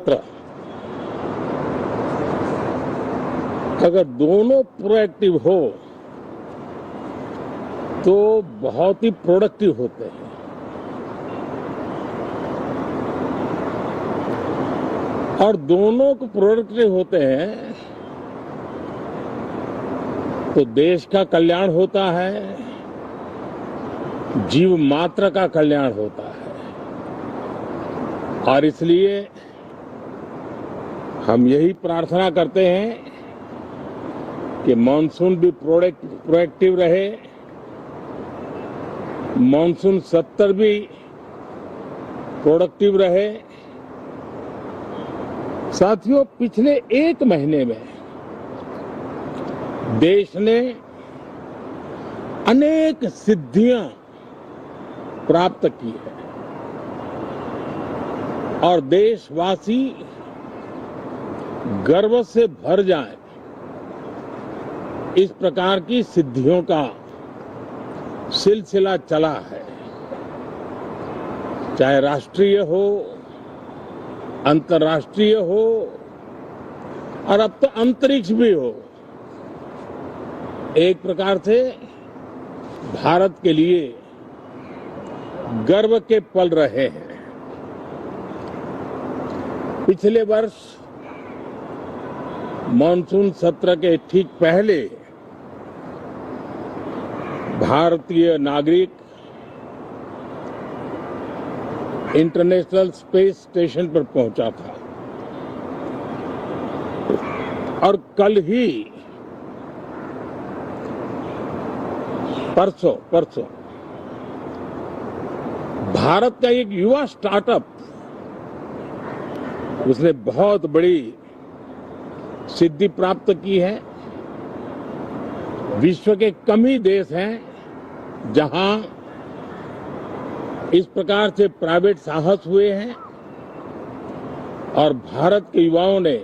तंत्र अगर दोनों प्रोएक्टिव हो तो बहुत ही प्रोडक्टिव होते हैं। और दोनों को प्रोडक्टिव होते हैं तो देश का कल्याण होता है, जीव मात्र का कल्याण होता है। और इसलिए हम यही प्रार्थना करते हैं कि मॉनसून भी प्रोएक्टिव रहे, मॉनसून सत्र भी प्रोडक्टिव रहे। साथियों, पिछले एक महीने में देश ने अनेक सिद्धियां प्राप्त की है और देशवासी गर्व से भर जाएं, इस प्रकार की सिद्धियों का सिलसिला चला है। चाहे राष्ट्रीय हो, अंतर्राष्ट्रीय हो और अब तो अंतरिक्ष भी हो, एक प्रकार से भारत के लिए गर्व के पल रहे हैं। पिछले वर्ष मॉनसून सत्र के ठीक पहले भारतीय नागरिक इंटरनेशनल स्पेस स्टेशन पर पहुंचा था और कल ही परसों भारत का एक युवा स्टार्टअप, उसने बहुत बड़ी सिद्धि प्राप्त की है। विश्व के कम ही देश हैं जहां इस प्रकार से प्राइवेट साहस हुए हैं और भारत के युवाओं ने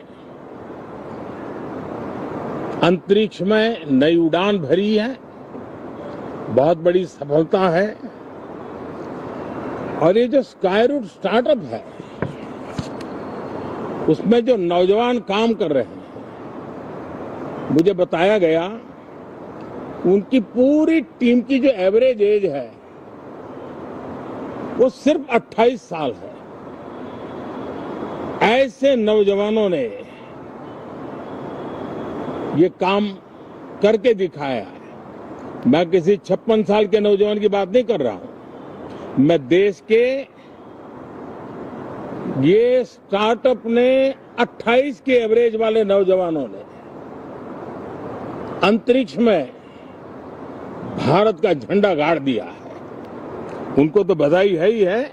अंतरिक्ष में नई उड़ान भरी है। बहुत बड़ी सफलता है। और ये जो स्काईरूट स्टार्टअप है, उसमें जो नौजवान काम कर रहे हैं, मुझे बताया गया उनकी पूरी टीम की जो एवरेज एज है वो सिर्फ 28 साल है। ऐसे नौजवानों ने ये काम करके दिखाया है। मैं किसी 56 साल के नौजवान की बात नहीं कर रहा हूं, मैं देश के ये स्टार्टअप ने 28 के एवरेज वाले नौजवानों ने अंतरिक्ष में भारत का झंडा गाड़ दिया है। उनको तो बधाई है ही है,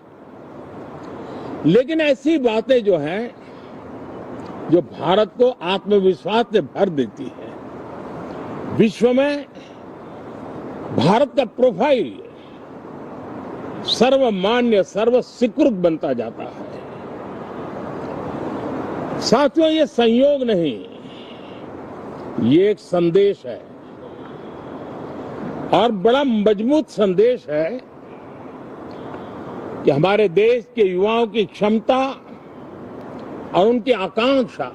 लेकिन ऐसी बातें जो हैं जो भारत को आत्मविश्वास से भर देती है, विश्व में भारत का प्रोफाइल सर्वमान्य सर्वस्वीकृत बनता जाता है। साथियों, ये संयोग नहीं, ये एक संदेश है और बड़ा मजबूत संदेश है कि हमारे देश के युवाओं की क्षमता और उनकी आकांक्षा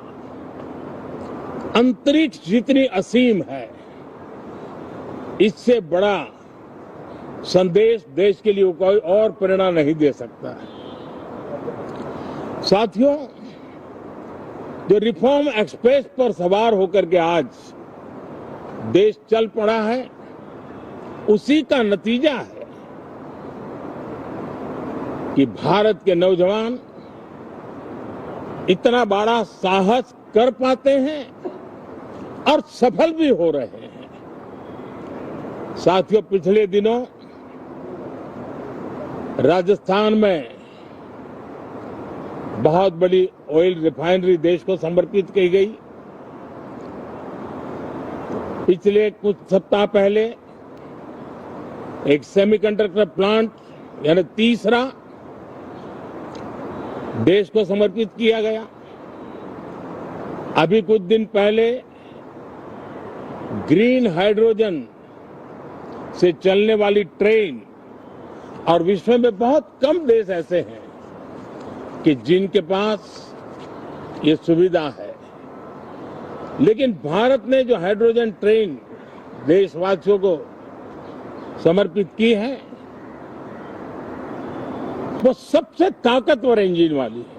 अंतरिक्ष जितनी असीम है, इससे बड़ा संदेश देश के लिए कोई और प्रेरणा नहीं दे सकता है। साथियों, जो रिफॉर्म एक्सप्रेस पर सवार होकर के आज देश चल पड़ा है, उसी का नतीजा है कि भारत के नौजवान इतना बड़ा साहस कर पाते हैं और सफल भी हो रहे हैं। साथियों, पिछले दिनों राजस्थान में बहुत बड़ी ऑयल रिफाइनरी देश को समर्पित की गई। पिछले कुछ सप्ताह पहले एक सेमीकंडक्टर प्लांट यानी तीसरा देश को समर्पित किया गया। अभी कुछ दिन पहले ग्रीन हाइड्रोजन से चलने वाली ट्रेन, और विश्व में बहुत कम देश ऐसे हैं कि जिनके पास ये सुविधा है, लेकिन भारत ने जो हाइड्रोजन ट्रेन देशवासियों को समर्पित की है वो सबसे ताकतवर इंजन वाली है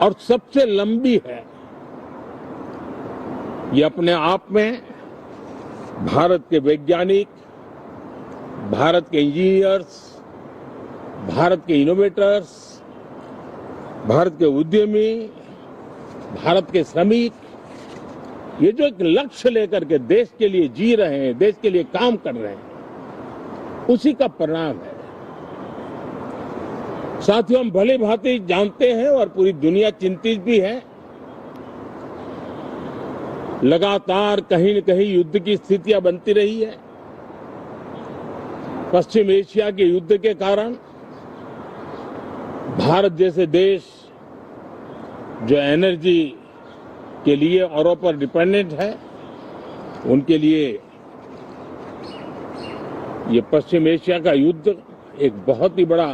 और सबसे लंबी है। ये अपने आप में भारत के वैज्ञानिक, भारत के इंजीनियर्स, भारत के इनोवेटर्स, भारत के उद्यमी, भारत के श्रमिक, ये जो एक लक्ष्य लेकर के देश के लिए जी रहे हैं, देश के लिए काम कर रहे हैं, उसी का परिणाम है। साथियों, हम भली भांति जानते हैं और पूरी दुनिया चिंतित भी है, लगातार कहीं न कहीं युद्ध की स्थितियां बनती रही है। पश्चिम एशिया के युद्ध के कारण भारत जैसे देश जो एनर्जी के लिए औरों पर डिपेंडेंट है, उनके लिए ये पश्चिम एशिया का युद्ध एक बहुत ही बड़ा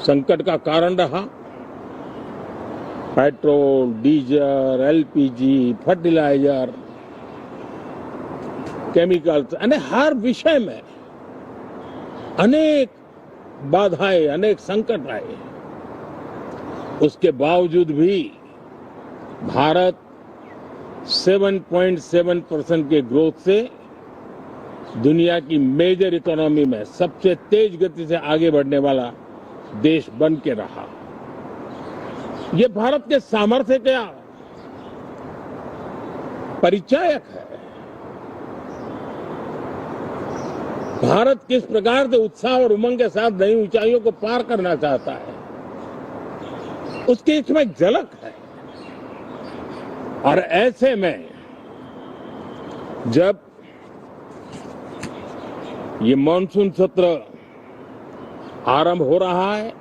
संकट का कारण रहा। Petrol, diesel, LPG, fertiliser, chemicals, हर विषय में अनेक बाधाएं, अनेक संकट आए। उसके बावजूद भी भारत 7.7% के ग्रोथ से दुनिया की मेजर इकोनॉमी में सबसे तेज गति से आगे बढ़ने वाला देश बन के रहा। ये भारत के सामर्थ्य का परिचायक है। भारत किस प्रकार से उत्साह और उमंग के साथ नई ऊंचाइयों को पार करना चाहता है, उसकी इसमें एक झलक है। और ऐसे में जब ये मॉनसून सत्र आरंभ हो रहा है,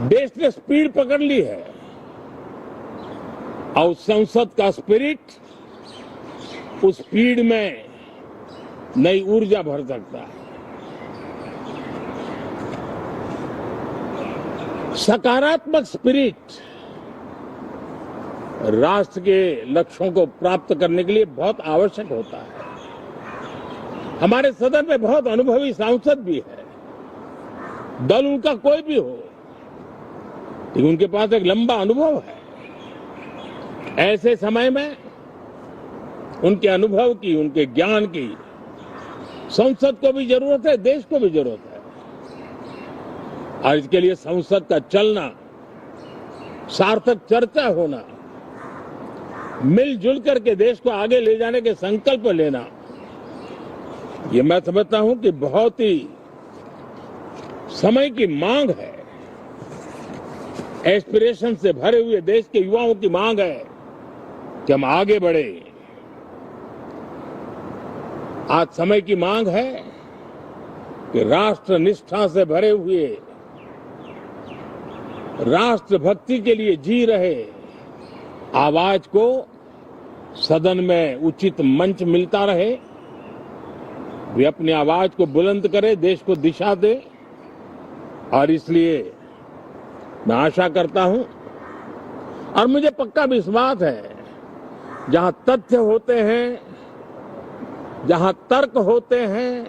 देश ने स्पीड पकड़ ली है और संसद का स्पिरिट उस स्पीड में नई ऊर्जा भर सकता है। सकारात्मक स्पिरिट राष्ट्र के लक्ष्यों को प्राप्त करने के लिए बहुत आवश्यक होता है। हमारे सदन में बहुत अनुभवी सांसद भी है, दल उनका कोई भी हो, लेकिन उनके पास एक लंबा अनुभव है। ऐसे समय में उनके अनुभव की, उनके ज्ञान की संसद को भी जरूरत है, देश को भी जरूरत है। और इसके लिए संसद का चलना, सार्थक चर्चा होना, मिलजुल करके देश को आगे ले जाने के संकल्प लेना, ये मैं समझता हूं कि बहुत ही समय की मांग है। एस्पिरेशन से भरे हुए देश के युवाओं की मांग है कि हम आगे बढ़े। आज समय की मांग है कि राष्ट्र निष्ठा से भरे हुए, राष्ट्र भक्ति के लिए जी रहे आवाज को सदन में उचित मंच मिलता रहे, वे अपनी आवाज को बुलंद करे, देश को दिशा दे। और इसलिए मैं आशा करता हूं और मुझे पक्का विश्वास है, जहां तथ्य होते हैं, जहां तर्क होते हैं,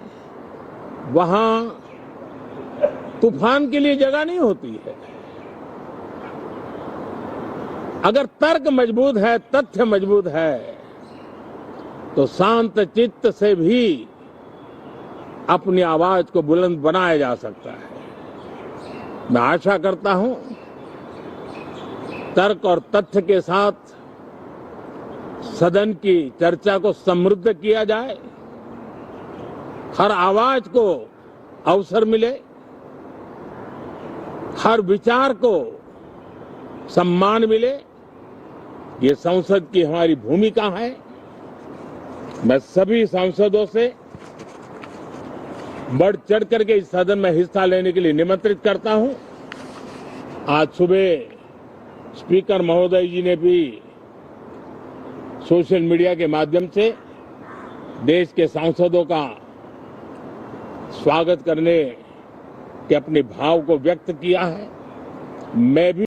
वहां तूफान के लिए जगह नहीं होती है। अगर तर्क मजबूत है, तथ्य मजबूत है, तो शांत चित्त से भी अपनी आवाज को बुलंद बनाया जा सकता है। मैं आशा करता हूं तर्क और तथ्य के साथ सदन की चर्चा को समृद्ध किया जाए, हर आवाज को अवसर मिले, हर विचार को सम्मान मिले। ये संसद की हमारी भूमिका है। मैं सभी सांसदों से बढ़ चढ़ करके इस सदन में हिस्सा लेने के लिए निमंत्रित करता हूं। आज सुबह स्पीकर महोदय जी ने भी सोशल मीडिया के माध्यम से देश के सांसदों का स्वागत करने के अपने भाव को व्यक्त किया है। मैं भी